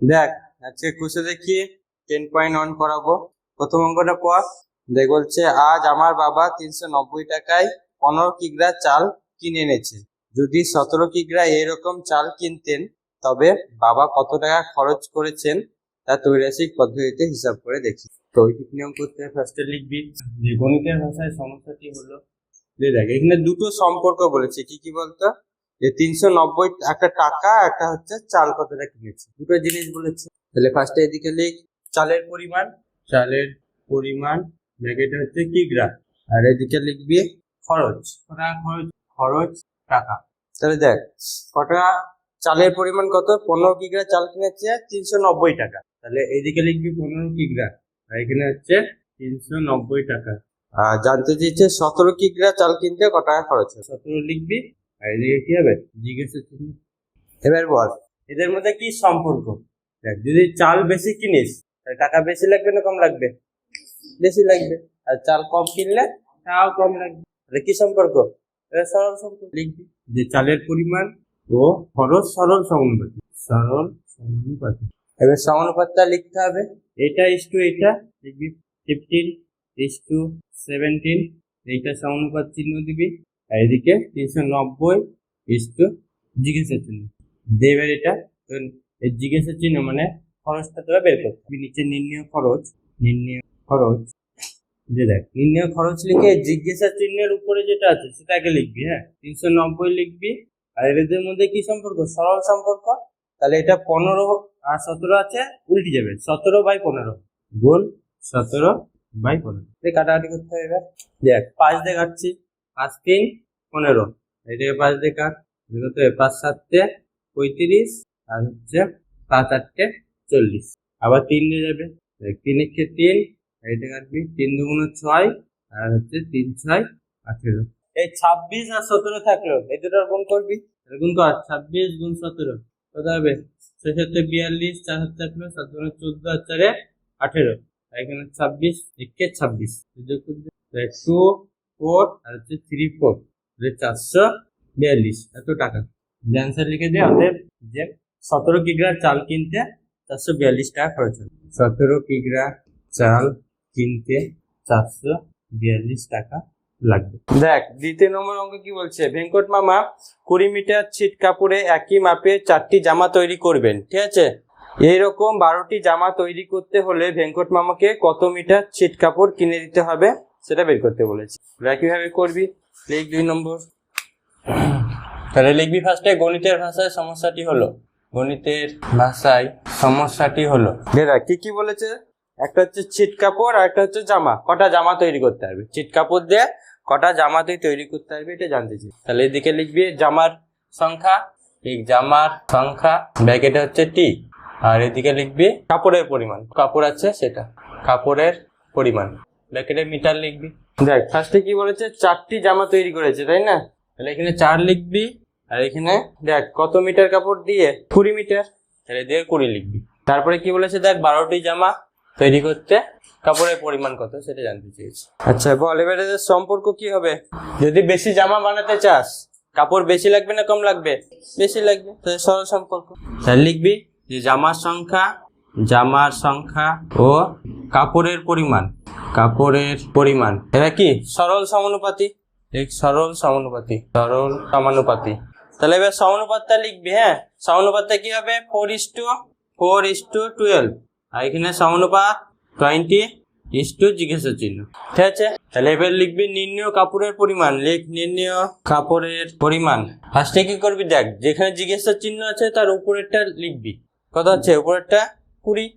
দেখ আজকে কুশে দেখি 10.1 করাবো। প্রথম অঙ্কটা পর। দেখ বলছে আজ আমার বাবা 390 টাকায় 15 কিগ্রা চাল কিনে এনেছে। যদি 17 কিগ্রা এরকম চাল কিনতেন তবে বাবা কত টাকা খরচ করেছেন তা ত্রৈরাশিক পদ্ধতিতে হিসাব করে দেখি। তো ঐকিক নিয়ম করতে ফার্স্টে লিখবি যে গণিতের ভাষায় সমস্যাটি হলো যে দেখ এখানে দুটো সম্পর্ক বলেছে, কি কি বলতো, যে 390 একটা টাকা, একটা হচ্ছে চাল কতটা কিনেছে, দুটো জিনিস বলেছে। তাহলে ফার্স্টে এদিকে লিখ চালের পরিমাণ, চালের পরিমাণ ব্র্যাকেটে হচ্ছে কিগ্রা, আর এদিকে লিখবি খরচ, কটা খরচ, খরচ টাকা। তাহলে দেখ কটা চালের পরিমাণ কত, 15 কিগ্রা চাল কিনেছে 390 টাকা, তাহলে এইদিকে লিখবি 15 কিগ্রা, আর এখানে হচ্ছে 390 টাকা। জানতে চেয়েছে 17 কিগ্রা চাল কিনতে কত টাকা খরচ হয়, 17 লিখবি, আর এদিকে কি হবে জিজ্ঞাসা চিহ্ন। এবার বল এদের মধ্যে কি সম্পর্ক। দেখ যদি চাল বেশি কিনিস তাহলে টাকা বেশি লাগবে না কম লাগবে, বেশি লাগবে, আর চাল কম কিনলে টাকাও কম লাগবে। তাহলে কি সম্পর্ক, সরল সম্পর্ক লিখবি যে চালের পরিমাণ ও খরচ সরল সমানুপাতিক, সরল সমানুপাতিক। এবার সমানুপাতটা লিখতে হবে, এটা ইস্টু এটা লিখবি 15:17, এইটা সমানুপাত চিহ্ন দিবি, আর এদিকে 390 ইস্টু জিজ্ঞাসা চিহ্ন দেবের। এটা জিজ্ঞাসা চিহ্ন মানে খরচটা তোরা বের করতে হবে। নিচে নির্ণয় খরচ, নির্ণয় খরচ যে দেখ নির্ণয় খরচ লিখে জিজ্ঞাসা চিহ্নের উপরে যেটা আছে সেটা আগে লিখবি। হ্যাঁ 390 লিখবি, আর এদের মধ্যে কি সম্পর্ক, সরল সম্পর্ক। তাহলে এটা 15 আর 17 আছে, উল্টে যাবে, 17/15 গুণ 17/15। কাটাকাটি করতে হবে। এবার দেখ 5 দিয়ে কাটছি, 5 3 15, এটাকে 5 দিয়ে কাট, কত 5 7 35, আর হচ্ছে 5 8 40, আবার 3 দিয়ে যাবে, 3 1 3, এটা কাটবি 3 2 6, আর হচ্ছে 3 6 18। এই 26 আর 17 থাকলো, এই দুটোর গুণ করবি, গুণ কর 26 গুণ 17 কত হবে, 42, 4 হাত থাকলো 7 গুণ 14 আর 4 18, এখানে 26 1 26 যোগ করবি 2 4 আর হচ্ছে 3 4, 442 এত টাকা। অ্যান্সার লিখে দে অতএব যে 17 কিগ্রা চাল কিনতে 442 টাকা খরচ হবে। 17 কিগ্রা চাল কিনতে 442 টাকা লাগবে। দেখ দ্বিতীয় নম্বর অঙ্ক কি বলছে, ভেঙ্কট মামা 20 মিটার ছিট কাপড়ে একই মাপে 4টি জামা তৈরি করবেন। ঠিক আছে, এইরকম 12টি জামা তৈরি করতে হলে ভেঙ্কট মামাকে কত মিটার ছিট কাপড় কিনে দিতে হবে সেটা বের করতে বলেছে। কিভাবে করবি, লিখ 2 নম্বর। তাহলে লিখবি ফার্স্টে গণিতের ভাষায় সমস্যাটি হলো, গণিতের ভাষায় সমস্যাটি হলো। দেখ কি কি বলেছে, একটা হচ্ছে ছিট কাপড় আর একটা হচ্ছে জামা, কটা জামা তৈরি করতে হবে, ছিট কাপড় দিয়ে কটা জামা তুই তৈরি করতে হবে এটা জানতে চাই। তাহলে এদিকে লিখবি জামার সংখ্যা, ঠিক জামার সংখ্যা ব্র্যাকেটে হচ্ছে টি, আর এদিকে লিখবি কাপড়ের পরিমাণ, কাপড় আছে সেটা, কাপড়ের পরিমাণ ব্র্যাকেটে মিটার লিখবি। দেখ ফার্স্টে কি বলেছে 4টি জামা তৈরি করেছে তাই না, তাহলে এখানে 4 লিখবি, আর এখানে দেখ কত মিটার কাপড় দিয়ে 20 মিটার, তাহলে দিয়ে 20 লিখবি। তারপরে কি বলেছে দেখ 12টি জামা তৈরি করতে কাপড়ের পরিমাণ কত সেটা জানতে চেয়েছি। আচ্ছা বল এবারে সম্পর্ক কি হবে, যদি বেশি জামা বানাতে চাস কাপড় বেশি লাগবে না কম লাগবে, বেশি লাগবে, তাহলে সরল সম্পর্ক। তাহলে লিখবি যে জামার সংখ্যা, জামার সংখ্যা ও কাপড়ের পরিমাণ, কাপড়ের পরিমাণ এটা কি সরল সমানুপাতি, এক সরল সমানুপাতি, সরল সমানুপাতি। তাহলে এবার সমানুপাতটা লিখবি। হ্যাঁ সমানুপাতটা কি হবে 4:4:12, আর এখানে সমানুপাত 20 জিজ্ঞাসা চিহ্ন। ঠিক আছে, তাহলে এবার লিখবি নির্ণয় কাপড়ের পরিমাণ, লিখ নির্ণয় কাপড়ের পরিমাণ। ফার্স্টে কি করবি দেখ যেখানে জিজ্ঞাসা চিহ্ন আছে তার উপরেরটা লিখবি, কত আছে উপরেরটা 20,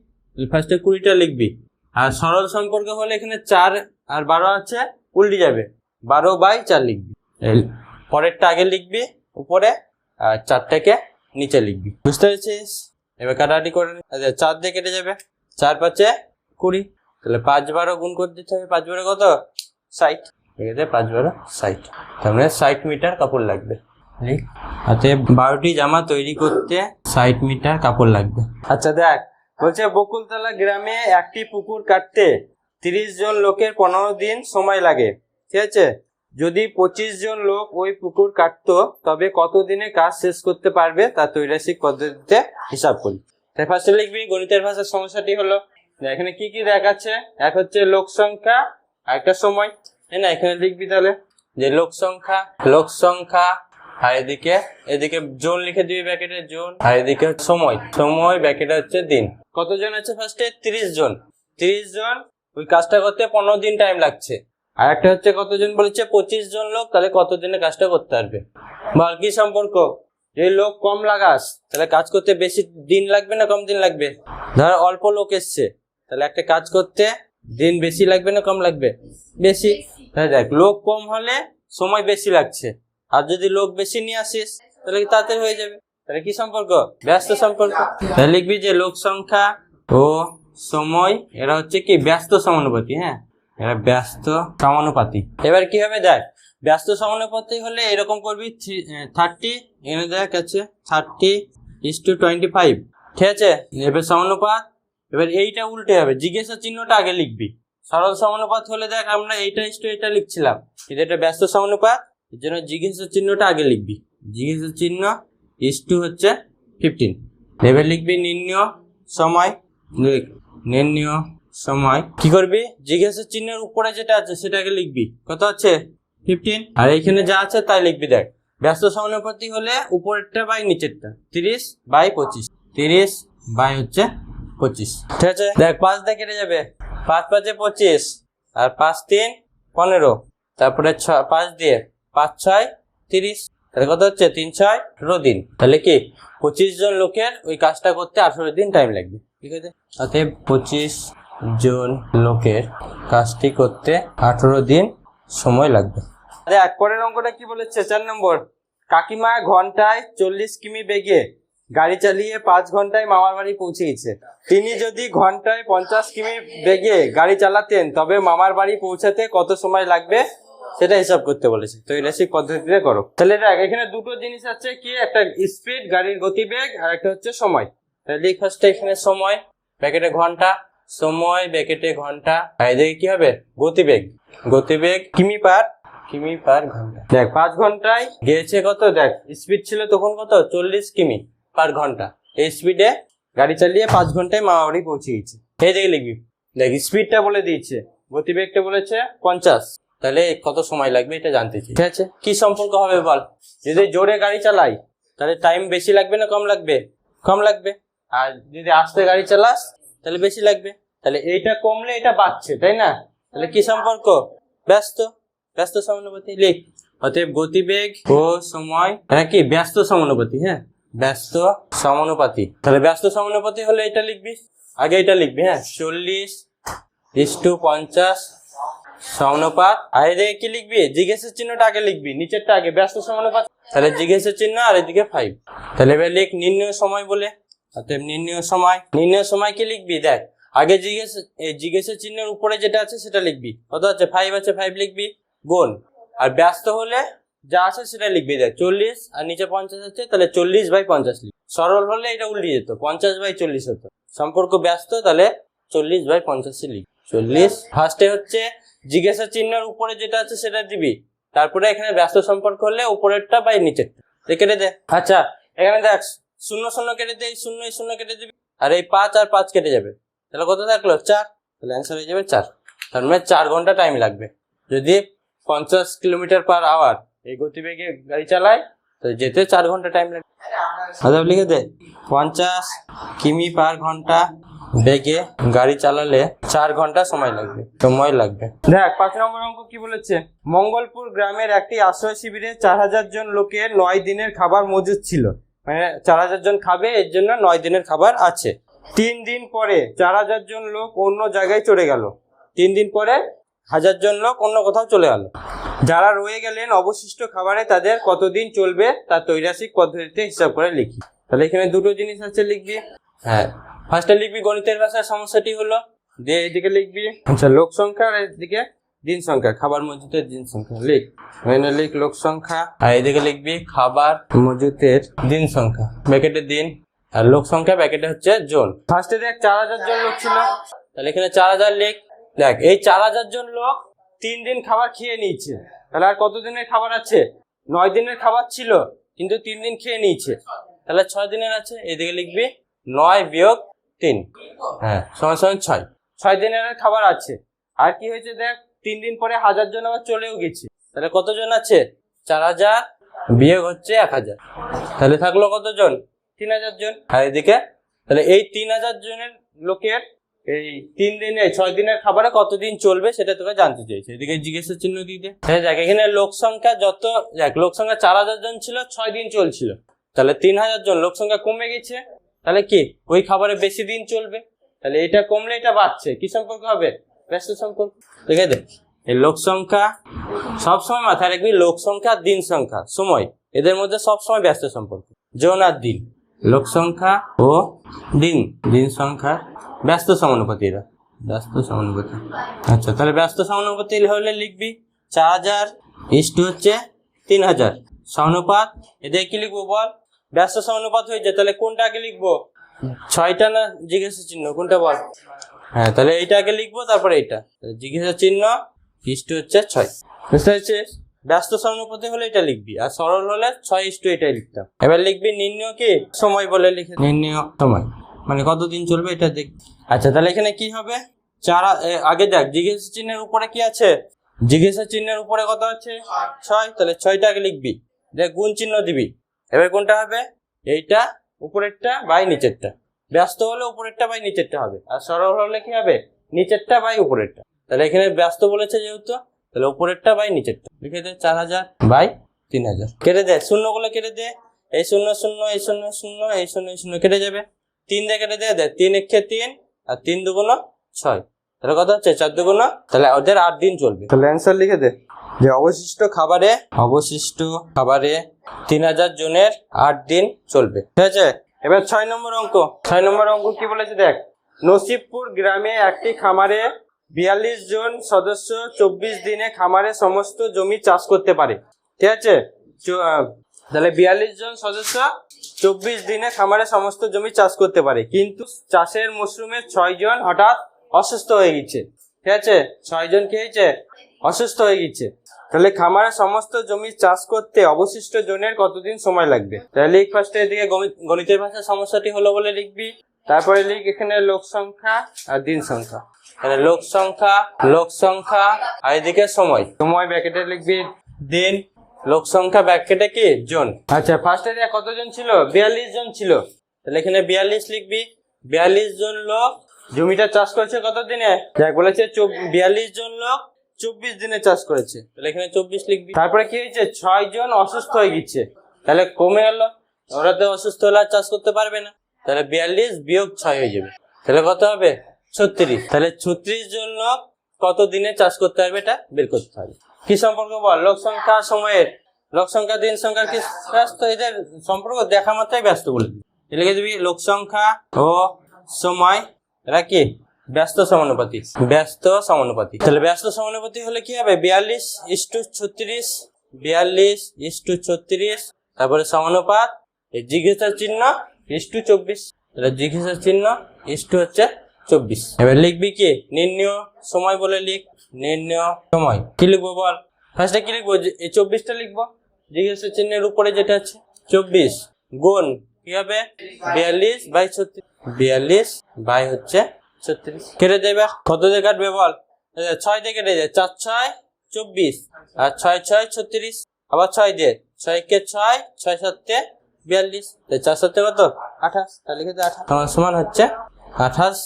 ফার্স্টে 20টা লিখবি। আর সরল সম্পর্ক হলে এখানে 4 আর 12 আছে, উল্টে যাবে 12/4 লিখবি, পরেরটা আগে লিখবি উপরে আর 4টাকে নিচে লিখবি। বুঝতে পেরেছিস, এবার কাটাকাটি করে 4 দিয়ে কেটে যাবে, 4 5 20, তাহলে 5 12 গুণ করে দিতে হবে, 5 12 কত 60, ঠিক আছে 5 12 60, তার মানে 60 মিটার কাপড় লাগবে। হাতে 12টি জামা তৈরি করতে 60 মিটার কাপড় লাগবে। আচ্ছা দেখ বলছে বকুলতলা গ্রামে একটি পুকুর কাটতে 30 জন লোকের 15 দিন সময় লাগে। ঠিক আছে, যদি 25 জন লোক ওই পুকুর কাটতো তবে কত দিনে কাজ শেষ করতে পারবে তা ত্রৈরাশিক পদ্ধতিতে হিসাব করি। তাই ফার্স্টে লিখবি গণিতের ভাষার সমস্যাটি হলো এখানে কি কি দেখাচ্ছে, এক হচ্ছে লোক সংখ্যা আর একটা সময়, তাই না? এখানে লিখবি তাহলে যে লোক সংখ্যা আর এদিকে জোন লিখে দিবি ব্র্যাকেটে জোন, আর এদিকে সময় ব্র্যাকেটে হচ্ছে দিন। কতজন আছে ফার্স্টে? 30 জন। 30 জন ওই কাজটা করতে 15 দিন টাইম লাগছে। আর একটা হচ্ছে কতজন বলেছে? 25 জন লোক, তাহলে কত দিনে কাজটা করতে পারবে? বল কি সম্পর্ক? যদি লোক কম লাগাস তাহলে কাজ করতে বেশি দিন লাগবে না কম দিন লাগবে? ধর অল্প লোক এসছে তাহলে একটা কাজ করতে দিন বেশি লাগবে না কম লাগবে? বেশি। তাহলে দেখ লোক কম হলে সময় বেশি লাগছে, আর যদি লোক বেশি নিয়ে আসিস তাহলে তাড়াতাড়ি হয়ে যাবে। তাহলে কি সম্পর্ক? ব্যস্ত সম্পর্ক। তাহলে লিখবি যে লোক সংখ্যা ও সময় এরা হচ্ছে কি ব্যস্ত সমানুপাতি। হ্যাঁ, এরা ব্যস্ত সমানুপাতি। এবার কি হবে দেখ, ব্যস্ত সমানুপাতি হলে এরকম করবি 30, এখানে দেখ আছে 30:25, ঠিক আছে? এবার সমানুপাত, এবার এইটা উল্টে হবে, জিজ্ঞাসা চিহ্নটা আগে লিখবি। সরল সমানুপাত হলে দেখ আমরা এটা লিখছিলাম, কিন্তু এটা ব্যস্ত সমানুপাত, এর জন্য জিজ্ঞাসা চিহ্নটা আগে লিখবি। জিজ্ঞাসা চিহ্ন ইস্টু হচ্ছে 15। এবার লিখবি নির্ণয় সময়, কি করবি? জিজ্ঞাসা চিহ্নের উপরে যেটা আছে সেটাকে লিখবি। কত আছে? 15। আর এইখানে যা আছে তাই লিখবি। দেখ ব্যস্ত সমানুপাতি হলে উপরেরটা বাই নিচেরটা, 30/25, 30 বাই হচ্ছে 25, ঠিক আছে? দেখ 5 দিয়ে কেটে যাবে, 5 5 25, আর 5 3 15, তারপরে 5 দিয়ে 5 6 30, তাহলে কত হচ্ছে? 3 6 18 দিন। তাহলে কি 25 জন লোকের ওই কাজটা করতে 18 দিন টাইম লাগবে, ঠিক আছে? অতএব 25 জন লোকের কাজটি করতে 18 দিন সময় লাগবে। দেখ পরের অঙ্কটা কি বলেছে? 4 নম্বর, কাকিমা ঘন্টায় 40 কিমি বেগে গাড়ি চালিয়ে 5 ঘন্টায় মামার বাড়ি পৌঁছে গেছে। তিনি যদি ঘন্টায় 50 কিমি বেগে গাড়ি চালাতেন তবে মামার বাড়ি পৌঁছাতে কত সময় লাগবে সেটা হিসাব করতে বলেছে। তো এটা সেই পদ্ধতিতে করো। তাহলে দেখ এখানে দুটো জিনিস আছে, কি একটা স্পিড গাড়ির গতিবেগ আর একটা হচ্ছে সময়। তাহলে লিখ ফার্স্টে এখানে সময় ব্র্যাকেটে ঘন্টা, সময় ব্র্যাকেটে ঘন্টা, আর এদিকে কি হবে? গতিবেগ কিমি পার ঘন্টা। দেখ 5 ঘন্টায় গিয়েছে কত? দেখ স্পিড ছিল তখন কত? 40 কিমি পার ঘন্টা। এই স্পিডে গাড়ি চালিয়ে 5 ঘন্টায় মামা বাড়ি পৌঁছে গেছে। এই দিকে লিখবি। দেখ স্পিডটা বলে দিয়েছে, গতিবেগটা বলেছে 50, তাহলে কত সময় লাগবে এটা জানতে চাই, ঠিক আছে? কি সম্পর্ক হবে বল? যদি জোরে গাড়ি চালাই তাহলে টাইম বেশি লাগবে না কম লাগবে? কম লাগবে। আর যদি আস্তে গাড়ি চালাস তাহলে বেশি লাগবে। তাহলে এইটা কমলে এটা বাড়ছে, তাই না? তাহলে কি সম্পর্ক? ব্যস্ত সমানুপাতি। লিখ অতএব গতিবেগ ও সময় এটা কি ব্যস্ত সমানুপাতি। হ্যাঁ, ব্যস্ত সমানুপাতি। তাহলে ব্যস্ত সমানুপাতি হলে এটা লিখবি, আগে এটা লিখবি। হ্যাঁ, 40:50 সমানুপাত। আর এদিকে কি লিখবি? জিজ্ঞাসা চিহ্নটা আগে লিখবি, নিচেরটা আগে, ব্যস্ত সমানুপাত। তাহলে জিজ্ঞাসা চিহ্ন আর এদিকে 5। তাহলে এবার লিখ নির্ণয় সময় বলে। অতএব নির্ণয় সময় কি লিখবি? দেখ আগে জিজ্ঞাসা চিহ্নের উপরে যেটা আছে সেটা লিখবি। কত আছে? 5 আছে, 5 লিখবি গুণ। আর ব্যস্ত হলে যা আছে সেটা লিখবি। দেখ 40 আর নিচে 50 আছে, তাহলে 40/50 লিখবি। সরল হলে এটা উল্টে যেত, 50/40 হতো। সম্পর্ক ব্যস্ত, তাহলে 40/50 লিখবি। 40 ফার্স্টে হচ্ছে জিজ্ঞাসা চিহ্নের উপরে যেটা আছে সেটা দিবি, তারপরে এখানে ব্যস্ত সম্পর্ক হলে উপরেরটা বাই নিচেরটা কেটে দে। আচ্ছা এখানে দেখ 0 0 কেটে দে, 0 0 কেটে দিবি, আর এই 5 আর 5 কেটে যাবে, তাহলে কত থাকলো? 4। তাহলে অ্যান্সার হয়ে যাবে 4। তার মানে 4 ঘন্টা টাইম লাগবে। যদি 50 কিলোমিটার/আওয়ার এই গতিবেগে গাড়ি চালায় তো যেতে 4 ঘন্টা টাইম লাগবে। আচ্ছা লিখে দে 50 কিমি/ঘন্টা বেগে গাড়ি চালালে 4 ঘন্টা সময় লাগবে। দেখ 5 নম্বর অঙ্ক কি বলেছে? মঙ্গলপুর গ্রামের একটি আশ্রয় শিবিরে 4000 জন লোকের 9 দিনের খাবার মজুদ ছিল। মানে 4000 জন খাবে, এর জন্য 9 দিনের খাবার আছে। 3 দিন পরে 4000 জন লোক অন্য জায়গায় চলে গেল। 3 দিন পরে 1000 জন লোক অন্য কোথাও চলে গেল। যারা রয়ে গেলেন অবশিষ্ট খাবারে তাদের কতদিন চলবে তা ত্রৈরাসিক পদ্ধতিতে হিসাব করে লিখি। তাহলে এখানে দুটো জিনিস আছে, লিখবি। হ্যাঁ, ফার্স্টে লিখবি গণিতের ভাষার সমস্যাটি হলো, দিয়ে এদিকে লিখবি আচ্ছা লোক সংখ্যা, আর এদিকে দিন সংখ্যা, খাবার মজুতের দিন সংখ্যা। লিখ লোক সংখ্যা, আর এদিকে লিখবি খাবার মজুতের দিন সংখ্যা, ব্র্যাকেটে দিন, আর লোক সংখ্যা ব্র্যাকেটে হচ্ছে জন। ফার্স্টে দেখ 4000 জন লোক ছিল, তাহলে এখানে 4000 লিখ। দেখ এই 4000 জন লোক 3 দিন খাবার খেয়ে নিয়েছে, তাহলে আর কত দিনের খাবার আছে? 9 দিনের খাবার ছিল কিন্তু 3 দিন খেয়ে নিয়েছে, তাহলে 6 দিনের আছে। এদিকে লিখবি 9 - 3, হ্যাঁ সমান সমান 6। 6 দিনের খাবার আছে। আর কি হয়েছে দেখ, 3 দিন পরে 1000 জন আবার চলেও গেছে, তাহলে কতজন আছে? 4000 বিয়োগ হচ্ছে 1000, তাহলে থাকলো কতজন? 3000 জন। আর এদিকে তাহলে এই 3000 জনের লোকের এই 3 দিনে 6 দিনের খাবারে কতদিন চলবে সেটা তোরা জানতে চাইছে। এদিকে জিজ্ঞাসা চিহ্ন দিয়ে দে। দেখ এখানে লোক সংখ্যা যত, দেখ লোক সংখ্যা 4000 জন ছিল, 6 দিন চলছিল, তাহলে 3000 জন লোক সংখ্যা কমে গেছে, তাহলে কি ওই খাবারে বেশি দিন চলবে, তাহলে এটা কমলে এটা বাড়ছে, কি সম্পর্ক হবে? ব্যস্ত সম্পর্ক। ঠিক আছে, এই লোক সংখ্যা সবসময় মাথায় রাখবি, লোক সংখ্যা দিন সংখ্যা সময় এদের মধ্যে সবসময় ব্যস্ত সম্পর্ক, জন আর দিন, লোক সংখ্যা ও দিন, দিন সংখ্যা ব্যস্ত সমানুপাতি, এরা ব্যস্ত সমানুপাতি। আচ্ছা তাহলে ব্যস্ত সমানুপাতি হলে লিখবি 4000 হচ্ছে 3000 সমানুপাত, এদের কি লিখবো বল? ব্যস্ত সমানুপাত হয়েছে, তাহলে কোনটা আগে লিখবো? 6টা না জিজ্ঞাসা চিহ্ন কোনটা বল? হ্যাঁ তাহলে এইটা আগে লিখবো, তারপরে এইটা জিজ্ঞাসা চিহ্ন হচ্ছে 6। বুঝতে পারছিস? ব্যস্ত সমানুপাতি হলে এটা লিখবি, আর সরল হলে 6 এটাই লিখতাম। এবার লিখবি নির্ণয় কি সময় বলে লিখে, নির্ণয় সময় মানে কতদিন চলবে এটা দেখ। আচ্ছা তাহলে এখানে কি হবে? আগে দেখ জিজ্ঞাসা চিহ্নের উপরে কি আছে? জিজ্ঞাসা চিহ্নের উপরে কত আছে? 6, তাহলে 6টা আগে লিখবি, দেখ গুণ চিহ্ন দিবি। এবার কোনটা হবে? এইটা উপরেরটা বাই নিচেরটা, ব্যস্ত হলে উপরেরটা বাই নিচেরটা হবে, আর সরল হলে কি হবে? নিচেরটা বাই উপরেরটা। তাহলে এখানে ব্যস্ত বলেছে যেহেতু, তাহলে উপরেরটা বাই নিচেরটা লিখে দে, 4000 বাই 3000। কেটে দে, শূন্যগুলো কেটে দে, এই 0 0, এই 0 0, এই 0 0 কেটে যাবে, 3 দিয়ে কেটে দে, 3 × 3 আর 3 × 2 = 6, তাহলে কত হচ্ছে? 4 × 2, তাহলে ওদের 8 দিন চলবে। তাহলে অ্যান্সার লিখে দে যে অবশিষ্ট খাবারে 3000 জনের 8 দিন চলবে। ঠিক আছে, এবার 6 নম্বর অঙ্ক। 6 নম্বর অঙ্ক কি বলেছে দেখ, নসিবপুর গ্রামে একটি খামারে 42 জন সদস্য 24 দিনে খামারে সমস্ত জমি চাষ করতে পারে। ঠিক আছে, তাহলে 42 জন সদস্য 24 দিনে খামারে সমস্ত জমি চাষ করতে পারে, কিন্তু চাষের মরশুমে 6 জন হঠাৎ অসুস্থ হয়ে গেছে। ঠিক আছে, 6 জন কি হয়েছে? অসুস্থ হয়ে গেছে। তাহলে খামারে সমস্ত জমি চাষ করতে অবশিষ্ট জনের কতদিন সময় লাগবে? তাহলে লিখ ফার্স্টে, এদিকে গণিতের ভাষায় সমস্যাটি হলো বলে লিখবি, তারপরে লিখ এখানে লোক সংখ্যা আর দিন সংখ্যা। তাহলে লোক সংখ্যা আর এদিকে সময় ব্র্যাকেটে লিখবি দিন, লোক সংখ্যা ব্র্যাকেটে কি জন। আচ্ছা ফার্স্টে কতজন ছিল? 42 জন ছিল, তাহলে এখানে 42 লিখবি। 42 জন লোক জমিটা চাষ করেছে কত দিনে? দেখ বলেছে 42 জন লোক 24 দিনে চাষ করেছে, তাহলে এখানে 24 লিখবি। তারপরে কি হয়েছে? 6 জন অসুস্থ হয়ে গেছে, তাহলে কমে গেল, ওরা তো অসুস্থ হলে আর চাষ করতে পারবে না, তাহলে 42 বিয়োগ 6 হয়ে যাবে, তাহলে কত হবে? 36। তাহলে 36 জন লোক কত দিনে চাষ করতে পারবে এটা বের করতে হবে। কি সম্পর্ক বল? লোক সংখ্যা সময়ের, লোক সংখ্যা দিন সংখ্যা কি ব্যস্ত, এদের সম্পর্ক দেখা মাত্রাই ব্যস্ত বলে দিবি। লিখে দিবি লোক সংখ্যা ও সময় এরা কি ব্যস্ত সমানুপাতিক, ব্যস্ত সমানুপাতিক। তাহলে ব্যস্ত সমানুপাতিক হলে কি হবে? 42:36, 42:36, তারপরে সমানুপাত এই জিজ্ঞাসা চিহ্ন *24, তাহলে জিজ্ঞাসা চিহ্ন হচ্ছে 24। এবার লিখবি কি নির্ণয় সময় বলে লিখ, নির্ণয় সময় কি লিখবো বল? ফার্স্টে কি লিখবো? এই 24টা লিখবো, জিজ্ঞাসা চিহ্নের উপরে যেটা আছে 24 গুণ কি হবে? 42/36, 42/36 কেটে দেবে। কত দিয়ে কাটবে বল? 6 দিয়ে কেটে যায়, 4 6 24 আর 6 6 36, আবার 6 দিয়ে, 6 কে 6, 6 7 42, 4 7 কত? 28, তাহলে লিখে দে 28 সমান হচ্ছে 28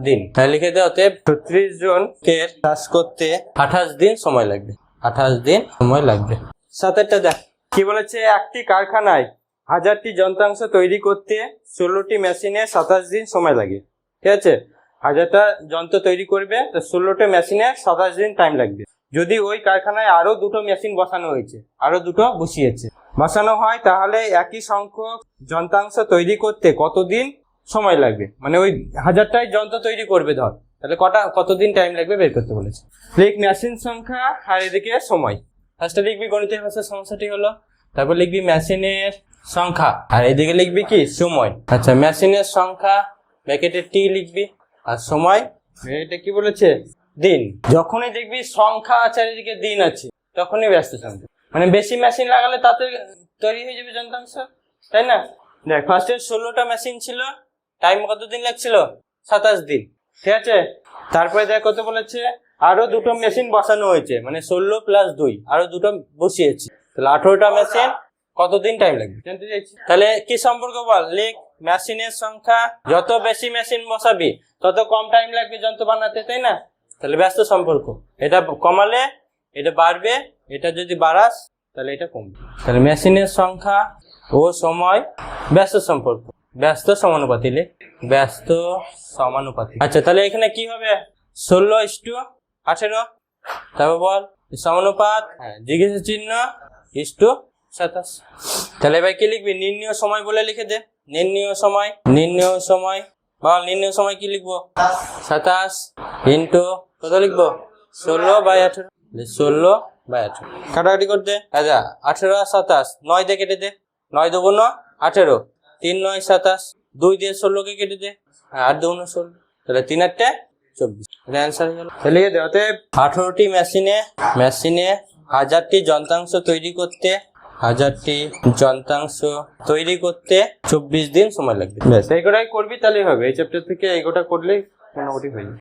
দিন। তাহলে লিখে দে অতএব 36 জনকে চাষ করতে 28 দিন সময় লাগবে, 28 দিন সময় লাগবে। 7টা দেখ কি বলেছে, একটি কারখানায় 1000টি যন্ত্রাংশ তৈরি করতে 16টি মেশিনে 27 দিন সময় লাগে। ঠিক আছে, 1000টা যন্ত্র তৈরি করবে, তো 16টা মেশিনে 27 দিন টাইম লাগবে। যদি ওই কারখানায় আরো 2টো মেশিন বসানো হয়েছে, আরো 2টো বসানো হয়, তাহলে একই সংখ্যক যন্ত্রাংশ তৈরি করতে কতদিন সময় লাগবে? মানে ওই 1000টাই যন্ত্র তৈরি করবে ধর, তাহলে কতদিন টাইম লাগবে বের করতে বলেছে। লিখ মেশিন সংখ্যা আর এদিকে সময়। ফার্স্টে লিখবি গণিতের ভাষার সমস্যাটি হলো, তারপর লিখবি মেশিনের সংখ্যা আর এদিকে লিখবি কি সময়। আচ্ছা মেশিনের সংখ্যা ব্র্যাকেটে টি লিখবি, আর সময় এটা কি বলেছে? দিন। যখনই দেখবি সংখ্যা আছে আর এদিকে দিন আছে, তখনই ব্যস্ত সংখ্যা, মানে বেশি মেশিন লাগালে তাতে তৈরি হয়ে যাবে যন্ত্রাংশ, তাই না? দেখ ফার্স্টে 16টা মেশিন ছিল, টাইম কতদিন লাগছিল? 27 দিন। ঠিক আছে, তারপরে দেখ কত বলেছে, আরো দুটো মেশিন বসানো হয়েছে, মানে 16 + 2 আরো দুটো বসিয়েছি, তাহলে 18টা মেশিন কতদিন টাইম লাগবে জানতে চাইছি। তাহলে কি সম্পর্ক বল, লিখ মেশিনের সংখ্যা, যত বেশি মেশিন বসাবি তত কম টাইম লাগবে যন্ত্র বানাতে, তাই না? তাহলে ব্যস্ত সম্পর্ক, এটা কমালে এটা বাড়বে, এটা যদি বাড়াস তাহলে এটা কমবে। তাহলে মেশিনের সংখ্যা ও সময় ব্যস্ত সম্পর্ক, ব্যস্ত সমানুপাতি, লিখ ব্যস্ত সমানুপাতি। আচ্ছা, তাহলে এখানে কি হবে, 16:18, তারপর বল সমানুপাত, জিজ্ঞাসা চিহ্ন ইস্টু 27। তাহলে এবার কি লিখবি, নির্ণয় সময় বলে লিখে দে, নির্ণয় সময়, নির্ণয় সময় বল, নির্ণয় সময় কি লিখবো, 27 ইন্টু কত লিখবো, 16/18, 16/18 কাটাকাটি করতে। আচ্ছা, 18 আর 27 9 দিয়ে কেটে দে, 9 2 18, 3 9 27, 2 দিয়ে 16কে কেটে দে, 8 2 16, তাহলে 3 8 24, এটা অ্যান্সার হয়ে গেল। তাহলে লিখে দে, অতএব 18টি মেশিনে 1000টি যন্ত্রাংশ তৈরি করতে 24 দিন সময় লাগবে। ব্যাস, এই কটাই করবি তাহলেই হবে, এই চ্যাপ্টার থেকে এই কটা করলেই মোটামুটি হয়ে যাবে।